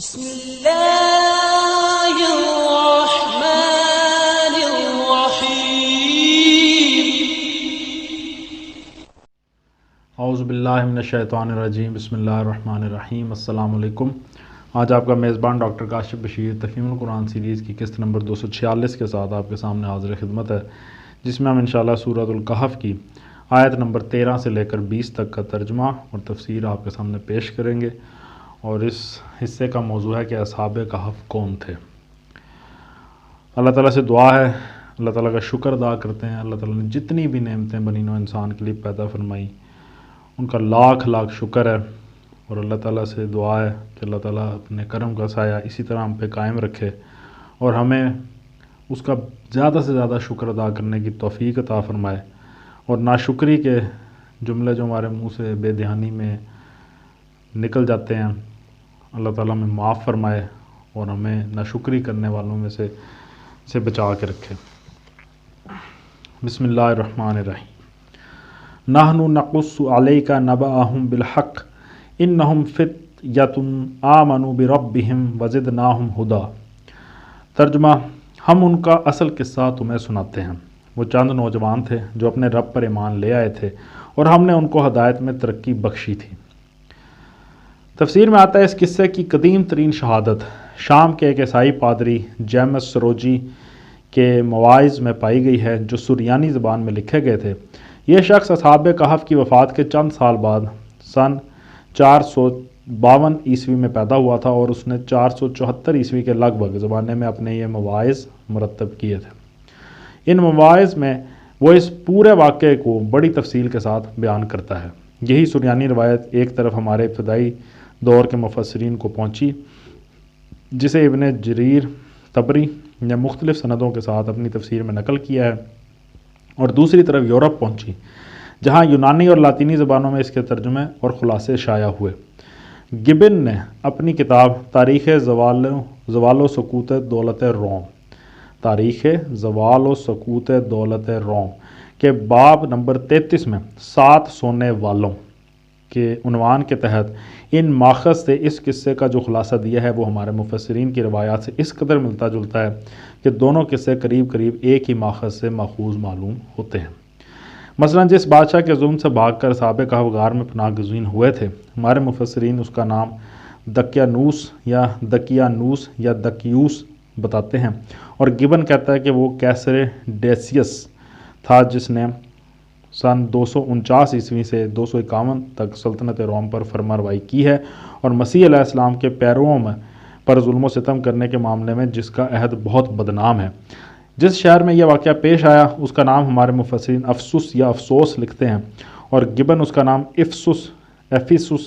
بسم اللہ الرحمن الرحیم۔ اعوذ باللہ من الشیطان الرجیم، بسم اللہ الرحمن الرحیم۔ السلام علیکم۔ آج آپ کا میزبان ڈاکٹر کاشف بشیر تفہیم القرآن سیریز کی قسط نمبر 246 کے ساتھ آپ کے سامنے حاضر خدمت ہے، جس میں ہم انشاءاللہ سورۃ الکہف کی آیت نمبر 13 سے لے کر 20 تک کا ترجمہ اور تفسیر آپ کے سامنے پیش کریں گے، اور اس حصے کا موضوع ہے کہ اصحاب کہف کون تھے۔ اللہ تعالیٰ سے دعا ہے، اللہ تعالیٰ کا شکر ادا کرتے ہیں۔ اللہ تعالیٰ نے جتنی بھی نعمتیں بنی نوع انسان کے لیے پیدا فرمائی، ان کا لاکھ لاکھ شکر ہے، اور اللہ تعالیٰ سے دعا ہے کہ اللہ تعالیٰ اپنے کرم کا سایہ اسی طرح ہم پہ قائم رکھے اور ہمیں اس کا زیادہ سے زیادہ شکر ادا کرنے کی توفیق عطا فرمائے، اور ناشکری کے جملے جو ہمارے منہ سے بے دھیانی میں نکل جاتے ہیں، اللہ تعالیٰ ہمیں معاف فرمائے اور ہمیں ناشکری کرنے والوں میں سے بچا کے رکھے۔ بسم اللہ الرحمن الرحیم۔ نحن نقص علیک نبأہم بالحق انہم فتیۃ آمنوا بربہم وزدناہم ہدی۔ ترجمہ: ہم ان کا اصل قصہ تمہیں سناتے ہیں۔ وہ چند نوجوان تھے جو اپنے رب پر ایمان لے آئے تھے، اور ہم نے ان کو ہدایت میں ترقی بخشی تھی۔ تفسیر میں آتا ہے اس قصے کی قدیم ترین شہادت شام کے ایک عیسائی پادری جیمس سروجی کے مواعظ میں پائی گئی ہے، جو سریانی زبان میں لکھے گئے تھے۔ یہ شخص اصحاب کہف کی وفات کے چند سال بعد سن 452 عیسوی میں پیدا ہوا تھا، اور اس نے 474 عیسوی کے لگ بھگ زمانے میں اپنے یہ مواعظ مرتب کیے تھے۔ ان مواعظ میں وہ اس پورے واقعے کو بڑی تفصیل کے ساتھ بیان کرتا ہے۔ یہی سریانی روایت ایک طرف ہمارے ابتدائی دور کے مفسرین کو پہنچی، جسے ابن جریر طبری نے مختلف سندوں کے ساتھ اپنی تفسیر میں نقل کیا ہے، اور دوسری طرف یورپ پہنچی، جہاں یونانی اور لاطینی زبانوں میں اس کے ترجمے اور خلاصے شائع ہوئے۔ گبن نے اپنی کتاب تاریخ زوال و سقوط دولت روم کے باب نمبر 33 میں 7 سونے والوں کے عنوان کے تحت ان ماخذ سے اس قصے کا جو خلاصہ دیا ہے، وہ ہمارے مفسرین کی روایات سے اس قدر ملتا جلتا ہے کہ دونوں قصے قریب قریب ایک ہی ماخذ سے ماخوذ معلوم ہوتے ہیں۔ مثلا جس بادشاہ کے ظلم سے بھاگ کر اصحاب کہف غار میں پناہ گزین ہوئے تھے، ہمارے مفسرین اس کا نام دقیانوس یا دقیوس بتاتے ہیں، اور گبن کہتا ہے کہ وہ کیسر ڈیسیس تھا، جس نے سن 249 عیسوی سے 251 تک سلطنت روم پر فرمانروائی کی ہے، اور مسیح علیہ السلام کے پیرووں پر ظلم و ستم کرنے کے معاملے میں جس کا عہد بہت بدنام ہے۔ جس شہر میں یہ واقعہ پیش آیا، اس کا نام ہمارے مفسرین افسوس یا افسوس لکھتے ہیں، اور گبن اس کا نام ایفیسس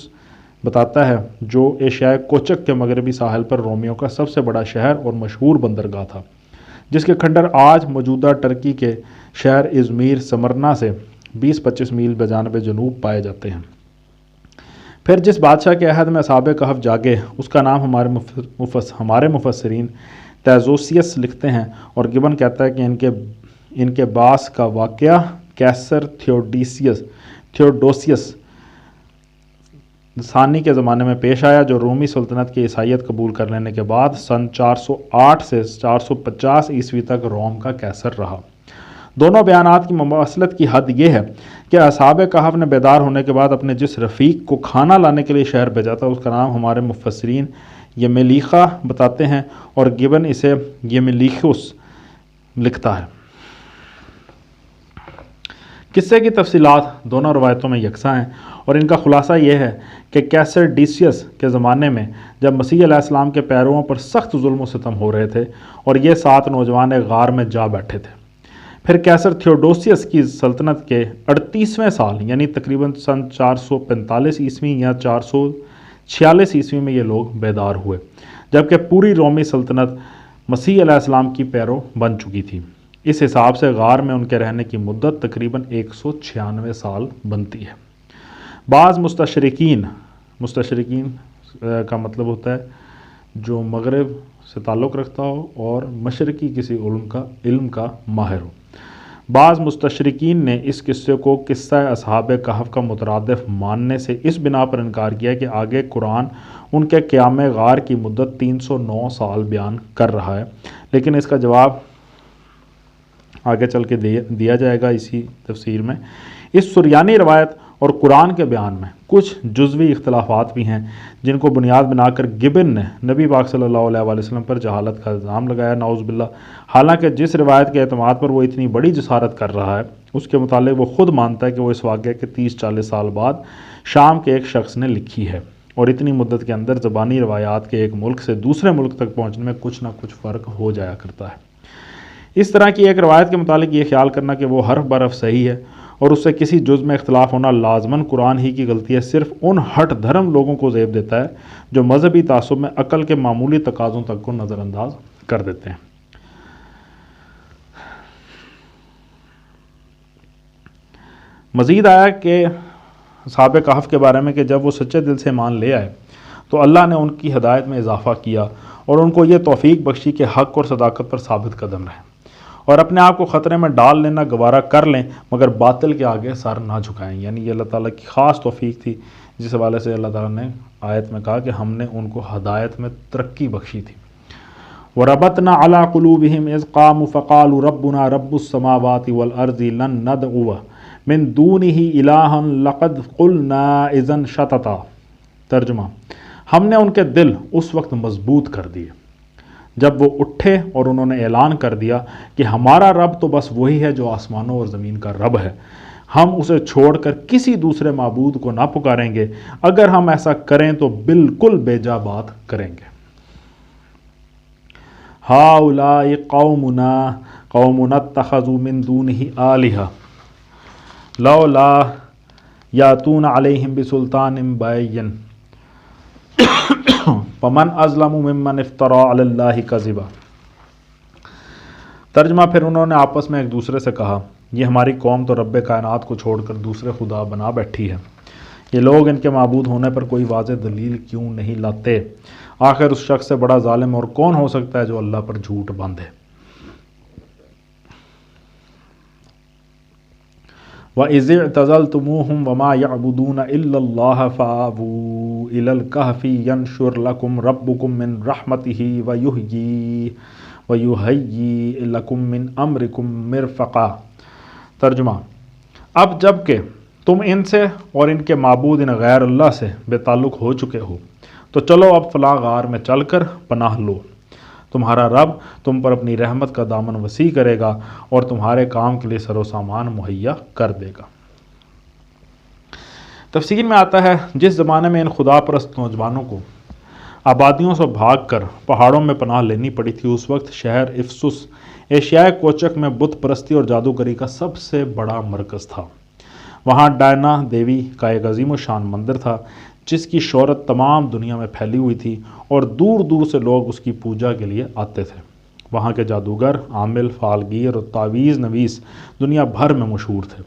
بتاتا ہے، جو ایشیائے کوچک کے مغربی ساحل پر رومیوں کا سب سے بڑا شہر اور مشہور بندرگاہ تھا، جس کے کھنڈر آج موجودہ ٹرکی کے شہر ازمیر سمرنا سے 20-25 میل بجانب جنوب پائے جاتے ہیں۔ پھر جس بادشاہ کے عہد میں اصحاب کہف جاگے، اس کا نام ہمارے مفسرین تیزوسیس لکھتے ہیں، اور گبن کہتا ہے کہ ان کے باس کا واقعہ کیسر تھیوڈوسیس ثانی کے زمانے میں پیش آیا، جو رومی سلطنت کی عیسائیت قبول کر لینے کے بعد سن 408 سے 450 عیسوی تک روم کا کیسر رہا۔ دونوں بیانات کی مماثلت کی حد یہ ہے کہ اصحاب کہف نے بیدار ہونے کے بعد اپنے جس رفیق کو کھانا لانے کے لیے شہر بھیجا تھا، اس کا نام ہمارے مفسرین یمیلیخا بتاتے ہیں، اور گبن اسے یمیلیخوس لکھتا ہے۔ قصے کی تفصیلات دونوں روایتوں میں یکساں ہیں، اور ان کا خلاصہ یہ ہے کہ کیسر ڈیسیس کے زمانے میں جب مسیح علیہ السلام کے پیرووں پر سخت ظلم و ستم ہو رہے تھے، اور یہ 7 نوجوان ایک غار میں جا بیٹھے تھے۔ پھر کیسر تھیوڈوسیس کی سلطنت کے 38ویں سال یعنی تقریباً سن 445 عیسوی یا 446 عیسوی میں یہ لوگ بیدار ہوئے، جبکہ پوری رومی سلطنت مسیح علیہ السلام کی پیرو بن چکی تھی۔ اس حساب سے غار میں ان کے رہنے کی مدت تقریباً 196 سال بنتی ہے۔ بعض مستشرقین کا مطلب ہوتا ہے جو مغرب سے تعلق رکھتا ہو اور مشرقی کسی علم کا ماہر ہو۔ بعض مستشرقین نے اس قصے کو قصہ اصحاب کہف کا مترادف ماننے سے اس بنا پر انکار کیا کہ آگے قرآن ان کے قیام غار کی مدت 309 سال بیان کر رہا ہے، لیکن اس کا جواب آگے چل کے دیا جائے گا اسی تفسیر میں۔ اس سریانی روایت اور قرآن کے بیان میں کچھ جزوی اختلافات بھی ہیں جن کو بنیاد بنا کر گبن نے نبی پاک صلی اللہ علیہ وآلہ وسلم پر جہالت کا الزام لگایا، نعوذ باللہ۔ حالانکہ جس روایت کے اعتماد پر وہ اتنی بڑی جسارت کر رہا ہے، اس کے متعلق وہ خود مانتا ہے کہ وہ اس واقعے کے 30-40 سال بعد شام کے ایک شخص نے لکھی ہے، اور اتنی مدت کے اندر زبانی روایات کے ایک ملک سے دوسرے ملک تک پہنچنے میں کچھ نہ کچھ فرق ہو جایا کرتا ہے۔ اس طرح کی ایک روایت کے متعلق یہ خیال کرنا کہ وہ حرف برف صحیح ہے اور اس سے کسی جز میں اختلاف ہونا لازماً قرآن ہی کی غلطی ہے، صرف ان ہٹ دھرم لوگوں کو زیب دیتا ہے جو مذہبی تعصب میں عقل کے معمولی تقاضوں تک کو نظر انداز کر دیتے ہیں۔ مزید آیا کہ اصحاب کہف کے بارے میں کہ جب وہ سچے دل سے ایمان لے آئے تو اللہ نے ان کی ہدایت میں اضافہ کیا اور ان کو یہ توفیق بخشی کہ حق اور صداقت پر ثابت قدم رہیں اور اپنے آپ کو خطرے میں ڈال لینا گوارا کر لیں، مگر باطل کے آگے سر نہ جھکائیں۔ یعنی یہ اللہ تعالیٰ کی خاص توفیق تھی، جس حوالے سے اللہ تعالیٰ نے آیت میں کہا کہ ہم نے ان کو ہدایت میں ترقی بخشی تھی۔ وَرَبَطْنَا عَلَىٰ قُلُوبِهِمْ إِذْ قَامُوا فَقَالُوا رَبُّنَا رَبُّ السَّمَاوَاتِ وَالْأَرْضِ لَن نَّدْعُوَ مِن دُونِهِ إِلَٰهًا لَقَدْ قُلْنَا إِذًا شَطَطًا۔ ترجمہ: ہم نے ان کے دل اس وقت مضبوط کر دیے جب وہ اٹھے اور انہوں نے اعلان کر دیا کہ ہمارا رب تو بس وہی ہے جو آسمانوں اور زمین کا رب ہے، ہم اسے چھوڑ کر کسی دوسرے معبود کو نہ پکاریں گے، اگر ہم ایسا کریں تو بالکل بیجا بات کریں گے۔ ہؤلاء قومنا اتخذوا من دونه آلهة لولا یاتون علیہم بسلطان بین فمن اظلم ممن افترى علی اللہ کذبا۔ ترجمہ: پھر انہوں نے آپس میں ایک دوسرے سے کہا، یہ ہماری قوم تو رب کائنات کو چھوڑ کر دوسرے خدا بنا بیٹھی ہے، یہ لوگ ان کے معبود ہونے پر کوئی واضح دلیل کیوں نہیں لاتے؟ آخر اس شخص سے بڑا ظالم اور کون ہو سکتا ہے جو اللہ پر جھوٹ باندھے؟ وَإِذِ اعْتَزَلْتُمُوهُمْ وَمَا يَعْبُدُونَ إِلَّا اللَّهَ فَآوُوا إِلَى الْكَهْفِ يَنشُرْ لَكُمْ رَبُّكُمْ مِنْ رَحْمَتِهِ وَيُهَيِّئْ لَكُمْ مِنْ أَمْرِكُمْ مِرْفَقًا۔ ترجمہ: اب جب کہ تم ان سے اور ان کے معبود ان غیر اللہ سے بے تعلق ہو چکے ہو تو چلو اب فلاں غار میں چل کر پناہ لو، تمہارا رب تم پر اپنی رحمت کا دامن وسیع کرے گا اور تمہارے کام کے لیے سر و سامان مہیا کر دے گا۔ تفسیر میں آتا ہے جس زمانے میں ان خدا پرست نوجوانوں کو آبادیوں سے بھاگ کر پہاڑوں میں پناہ لینی پڑی تھی، اس وقت شہر افسس ایشیائے کوچک میں بت پرستی اور جادوگری کا سب سے بڑا مرکز تھا۔ وہاں ڈائنا دیوی کا ایک عظیم و شان مندر تھا جس کی شہرت تمام دنیا میں پھیلی ہوئی تھی اور دور دور سے لوگ اس کی پوجا کے لیے آتے تھے۔ وہاں کے جادوگر، عامل، فالگیر اور تعویذ نویس دنیا بھر میں مشہور تھے۔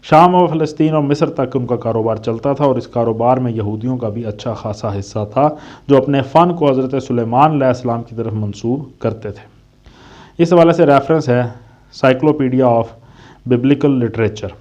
شام و فلسطین اور مصر تک ان کا کاروبار چلتا تھا، اور اس کاروبار میں یہودیوں کا بھی اچھا خاصا حصہ تھا جو اپنے فن کو حضرت سلیمان علیہ السلام کی طرف منسوب کرتے تھے۔ اس حوالے سے ریفرنس ہے سائیکلوپیڈیا آف ببلیکل لٹریچر۔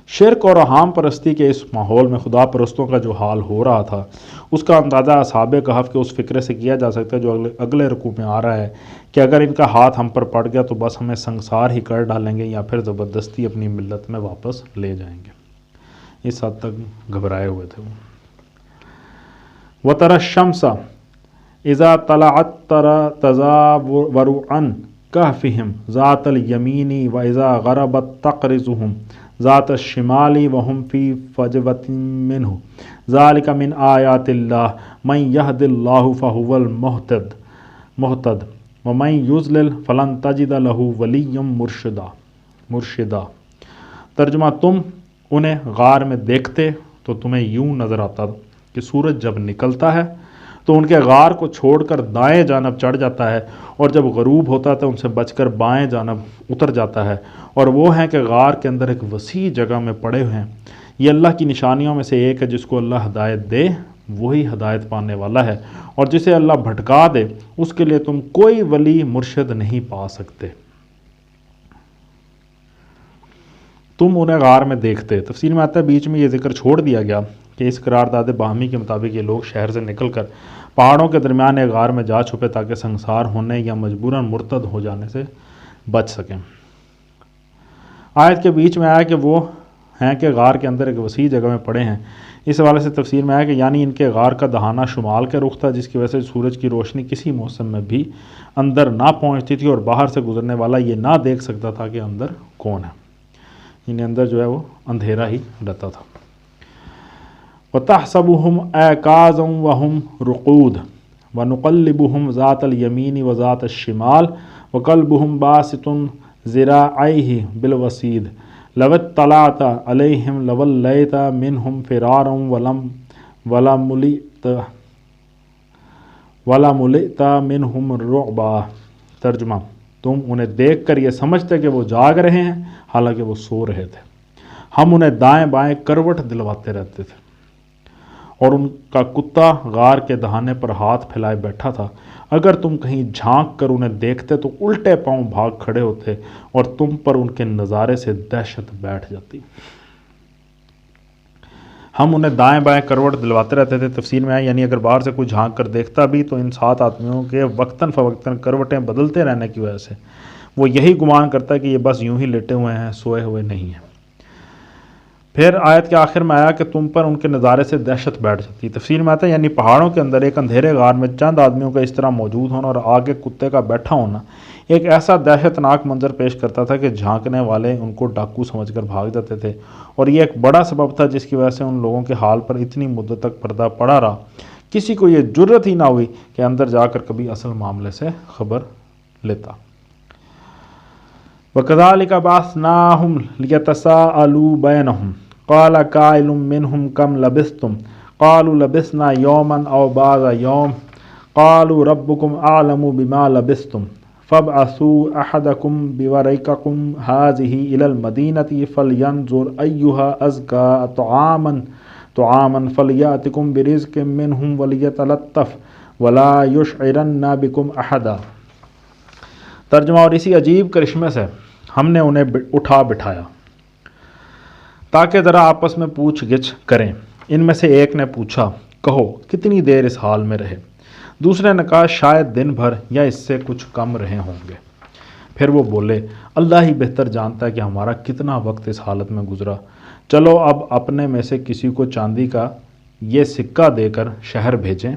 شرک اور اوہام پرستی کے اس ماحول میں خدا پرستوں کا جو حال ہو رہا تھا، اس کا اندازہ اصحاب کہف کے اس فکرے سے کیا جا سکتا ہے جو اگلے رکوع میں آ رہا ہے کہ اگر ان کا ہاتھ ہم پر پڑ گیا تو بس ہمیں سنسار ہی کر ڈالیں گے یا پھر زبردستی اپنی ملت میں واپس لے جائیں گے۔ اس حد تک گھبرائے ہوئے تھے وہ۔ وَتَرَى الشَّمْسَ إِذَا طَلَعَتْ تَزَاوَرُ عَنْ كَهْفِهِمْ ذَاتَ الْيَمِينِ وَإِذَا غَرَبَتْ تَقْرِضُهُمْ ذات الشمال وهم في فجوة منه ذلك من آيات الله من يهد الله فهو المهتد ومن يضلل فلن تجد له وليا مرشدا۔ ترجمہ: تم انہیں غار میں دیکھتے تو تمہیں یوں نظر آتا کہ سورج جب نکلتا ہے تو ان کے غار کو چھوڑ کر دائیں جانب چڑھ جاتا ہے، اور جب غروب ہوتا ہے تو ان سے بچ کر بائیں جانب اتر جاتا ہے، اور وہ ہیں کہ غار کے اندر ایک وسیع جگہ میں پڑے ہوئے ہیں۔ یہ اللہ کی نشانیوں میں سے ایک ہے، جس کو اللہ ہدایت دے وہی ہدایت پانے والا ہے، اور جسے اللہ بھٹکا دے اس کے لیے تم کوئی ولی مرشد نہیں پا سکتے۔ تم انہیں غار میں دیکھتے۔ تفسیر میں آتا ہے بیچ میں یہ ذکر چھوڑ دیا گیا کہ اس قرارداد باہمی کے مطابق یہ لوگ شہر سے نکل کر پہاڑوں کے درمیان ایک غار میں جا چھپے تاکہ سنگسار ہونے یا مجبوراً مرتد ہو جانے سے بچ سکیں۔ آیت کے بیچ میں آیا کہ وہ ہیں کہ غار کے اندر ایک وسیع جگہ میں پڑے ہیں۔ اس حوالے سے تفسیر میں آیا کہ یعنی ان کے غار کا دہانہ شمال کے رخ تھا، جس کی وجہ سے سورج کی روشنی کسی موسم میں بھی اندر نہ پہنچتی تھی اور باہر سے گزرنے والا یہ نہ دیکھ سکتا تھا کہ اندر کون ہے، یعنی اندر جو ہے وہ اندھیرا ہی رہتا تھا۔ وَتَحْسَبُهُمْ أَيْقَاظًا وَهُمْ رُقُودٌ وَنُقَلِّبُهُمْ ذَاتَ الْيَمِينِ وَذَاتَ الشِّمَالِ وَقَلْبُهُمْ بَاسِطٌ ذِرَاعَيْهِ بِالْوَصِيدِ لَوِ اطَّلَعْتَ عَلَيْهِمْ لَوَلَّيْتَ مِنْهُمْ فِرَارًا وَلَمُلِئْتَ مِنْهُمْ رُعْبًا۔ ترجمہ: تم انہیں دیکھ کر یہ سمجھتے کہ وہ جاگ رہے ہیں، حالانکہ وہ سو رہے تھے۔ ہم انہیں دائیں بائیں کروٹ دلواتے رہتے تھے، اور ان کا کتا غار کے دہانے پر ہاتھ پھیلائے بیٹھا تھا۔ اگر تم کہیں جھانک کر انہیں دیکھتے تو الٹے پاؤں بھاگ کھڑے ہوتے اور تم پر ان کے نظارے سے دہشت بیٹھ جاتی۔ ہم انہیں دائیں بائیں کروٹ دلواتے رہتے تھے۔ تفسیر میں ہے یعنی اگر باہر سے کوئی جھانک کر دیکھتا بھی تو ان 7 آدمیوں کے وقتاً فوقتاً کروٹیں بدلتے رہنے کی وجہ سے وہ یہی گمان کرتا ہے کہ یہ بس یوں ہی لیٹے ہوئے ہیں، سوئے ہوئے نہیں ہیں۔ پھر آیت کے آخر میں آیا کہ تم پر ان کے نظارے سے دہشت بیٹھ جاتی۔ تفسیر میں آتا ہے یعنی پہاڑوں کے اندر ایک اندھیرے غار میں چند آدمیوں کا اس طرح موجود ہونا اور آگے کتے کا بیٹھا ہونا ایک ایسا دہشت ناک منظر پیش کرتا تھا کہ جھانکنے والے ان کو ڈاکو سمجھ کر بھاگ جاتے تھے، اور یہ ایک بڑا سبب تھا جس کی وجہ سے ان لوگوں کے حال پر اتنی مدت تک پردہ پڑا رہا۔ کسی کو یہ جرت ہی نہ ہوئی کہ اندر جا کر کبھی اصل معاملے سے خبر لیتا۔ وَكَذَلِكَ بَعَثْنَاهُمْ لِيَتَسَاءَلُوا بَيْنَهُمْ قَالَ قَائِلٌ مِّنْهُمْ كَمْ لَبِثْتُمْ قَالُوا لَبِثْنَا يَوْمًا أَوْ بَعْضَ يَوْمٍ قَالُوا رَبُّكُمْ أَعْلَمُ بِمَا لَبِثْتُمْ فَابْعَثُوا أَحَدَكُمْ بِوَرِقِكُمْ هَٰذِهِ إِلَى الْمَدِينَةِ فَلْيَنظُرْ أَيُّهَا أَزْكَىٰ طَعَامًا فَلْيَأْتِكُمْ بِرِزْقٍ مِّنْهُ وَلْيَتَلَطَّفْ وَلَا يُشْعِرَنَّ بِكُمْ أَحَدًا۔ ترجمہ: اور اسی عجیب کرشمے سے ہم نے انہیں اٹھا بٹھایا تاکہ ذرا آپس میں پوچھ گچھ کریں۔ ان میں سے ایک نے پوچھا، کہو کتنی دیر اس حال میں رہے؟ دوسرے نے کہا شاید دن بھر یا اس سے کچھ کم رہے ہوں گے۔ پھر وہ بولے، اللہ ہی بہتر جانتا ہے کہ ہمارا کتنا وقت اس حالت میں گزرا۔ چلو اب اپنے میں سے کسی کو چاندی کا یہ سکہ دے کر شہر بھیجیں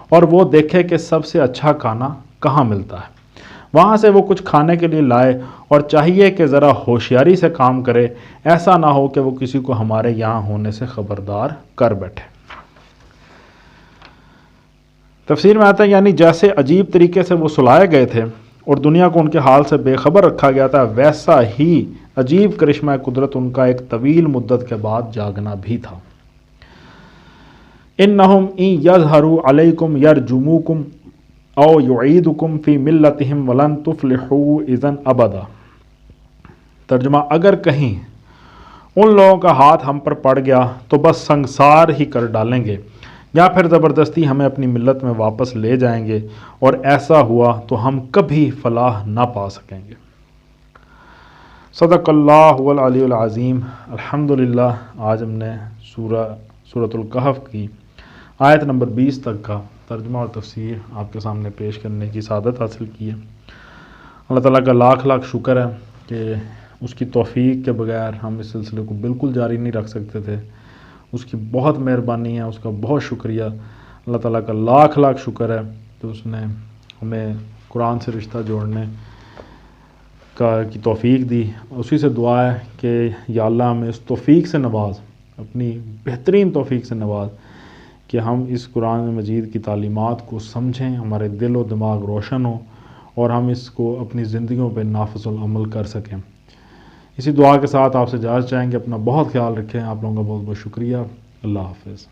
اور وہ دیکھے کہ سب سے اچھا کھانا کہاں ملتا ہے، وہاں سے وہ کچھ کھانے کے لیے لائے، اور چاہیے کہ ذرا ہوشیاری سے کام کرے، ایسا نہ ہو کہ وہ کسی کو ہمارے یہاں ہونے سے خبردار کر بیٹھے۔ تفسیر میں آتا ہے یعنی جیسے عجیب طریقے سے وہ سلائے گئے تھے اور دنیا کو ان کے حال سے بے خبر رکھا گیا تھا، ویسا ہی عجیب کرشمہ قدرت ان کا ایک طویل مدت کے بعد جاگنا بھی تھا۔ انہم ان یظہروا علیکم یرجموکم او یعیدکم فی ملتہم ولن تفلحوا اذن ابدا۔ ترجمہ: اگر کہیں ان لوگوں کا ہاتھ ہم پر پڑ گیا تو بس سنگسار ہی کر ڈالیں گے، یا پھر زبردستی ہمیں اپنی ملت میں واپس لے جائیں گے، اور ایسا ہوا تو ہم کبھی فلاح نہ پا سکیں گے۔ صدق اللہ العلی العظیم۔ الحمدللہ آج ہم نے سورۃ الکہف کی آیت نمبر 20 تک کا ترجمہ اور تفسیر آپ کے سامنے پیش کرنے کی سعادت حاصل کی ہے۔ اللہ تعالیٰ کا لاکھ لاکھ شکر ہے کہ اس کی توفیق کے بغیر ہم اس سلسلے کو بالکل جاری نہیں رکھ سکتے تھے۔ اس کی بہت مہربانی ہے، اس کا بہت شکریہ۔ اللہ تعالیٰ کا لاکھ لاکھ شکر ہے کہ اس نے ہمیں قرآن سے رشتہ جوڑنے کی توفیق دی۔ اسی سے دعا ہے کہ یا اللہ ہمیں اس توفیق سے نواز، اپنی بہترین توفیق سے نواز، کہ ہم اس قرآن مجید کی تعلیمات کو سمجھیں، ہمارے دل و دماغ روشن ہوں اور ہم اس کو اپنی زندگیوں پہ نافذ العمل کر سکیں۔ اسی دعا کے ساتھ آپ سے اجازت چاہیں گے۔ اپنا بہت خیال رکھیں۔ آپ لوگوں کا بہت بہت شکریہ۔ اللہ حافظ۔